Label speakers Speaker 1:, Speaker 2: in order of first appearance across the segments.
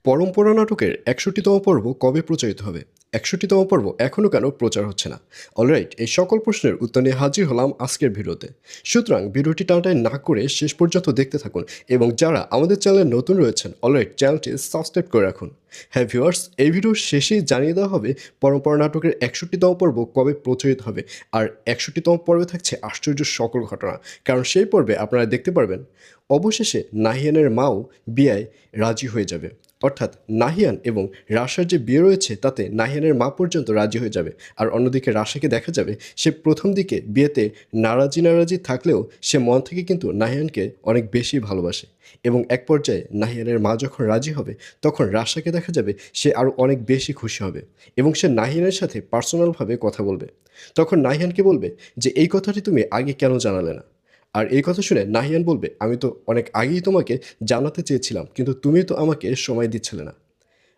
Speaker 1: পরম্পরা নাটকের ৬১তম পর্ব কবে প্রচারিত হবে? ৬১তম পর্ব এখনও কেন প্রচার হচ্ছে না? অলরাইট, এই সকল প্রশ্নের উত্তর নিয়ে হাজির হলাম আজকের ভিডিওতে। সুতরাং ভিডিওটি টানাটানি না করে শেষ পর্যন্ত দেখতে থাকুন এবং যারা আমাদের চ্যানেলে নতুন রয়েছেন অলরাইট চ্যানেলটি সাবস্ক্রাইব করে রাখুন। হ্যাঁ ভিউয়ার্স, এই ভিডিওর শেষেই জানিয়ে দেওয়া হবে পরম্পরা নাটকের ৬১তম পর্ব কবে প্রচারিত হবে। আর ৬১তম পর্বে থাকছে আশ্চর্য সকল ঘটনা, কারণ সেই পর্বে আপনারা দেখতে পারবেন অবশেষে নাহিয়ানের মাও বিয়ায় রাজি হয়ে যাবে। অর্থাৎ নাহিয়ান এবং রাশার যে বিয়ে রয়েছে তাতে নাহিয়ানের মা পর্যন্ত রাজি হয়ে যাবে। আর অন্যদিকে রাশাকে দেখা যাবে সে প্রথম দিকে বিয়েতে নারাজি থাকলেও সে মন থেকে কিন্তু নাহিয়ানকে অনেক বেশি ভালোবাসে। এবং এক পর্যায়ে নাহিয়ানের মা যখন রাজি হবে তখন রাশাকে দেখা যাবে সে আরও অনেক বেশি খুশি হবে এবং সে নাহিয়ানের সাথে পার্সোনালভাবে কথা বলবে। তখন নাহিয়ানকে বলবে যে এই কথাটি তুমি আগে কেন জানালে না? আর এই কথা শুনে নাহিয়ান বলবে, আমি তো অনেক আগেই তোমাকে জানাতে চেয়েছিলাম, কিন্তু তুমি তো আমাকে সময় দিচ্ছিলে না।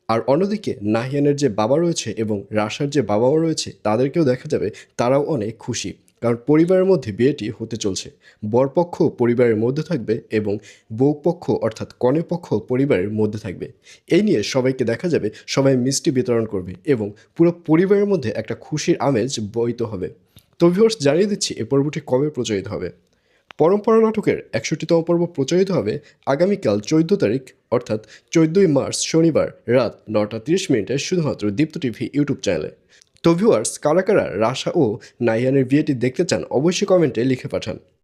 Speaker 1: আর অন্যদিকে নাহিয়ানের যে বাবা রয়েছে এবং রাশার যে বাবা মা রয়েছে তাদেরকেও দেখা যাবে তারাও অনেক খুশি, কারণ পরিবারের মধ্যে বিয়েটি হতে চলছে। বরপক্ষ পরিবারের মধ্যে থাকবে এবং বউপক্ষ অর্থাৎ কনে পক্ষ পরিবারের মধ্যে থাকবে। এই নিয়ে সবাইকে দেখা যাবে সবাই মিষ্টি বিতরণ করবে এবং পুরো পরিবারের মধ্যে একটা খুশির আমেজ বইতে হবে। তো ভিউয়ার্স, জানিয়ে দিচ্ছি এই পর্বটি কবে প্রচারিত হবে। পরম্পরা নাটকের ৬১তম পর্ব প্রচারিত হবে আগামীকাল ১৪ তারিখ, অর্থাৎ ১৪ই মার্চ শনিবার রাত ৯টা ৩০ মিনিটে শুধুমাত্র দীপ্ত টিভি ইউটিউব চ্যানেলে। তো ভিউয়ার্স, কারা কারা রাশা ও নাহিয়ানের বিয়েটি দেখতে চান অবশ্যই কমেন্টে লিখে পাঠান।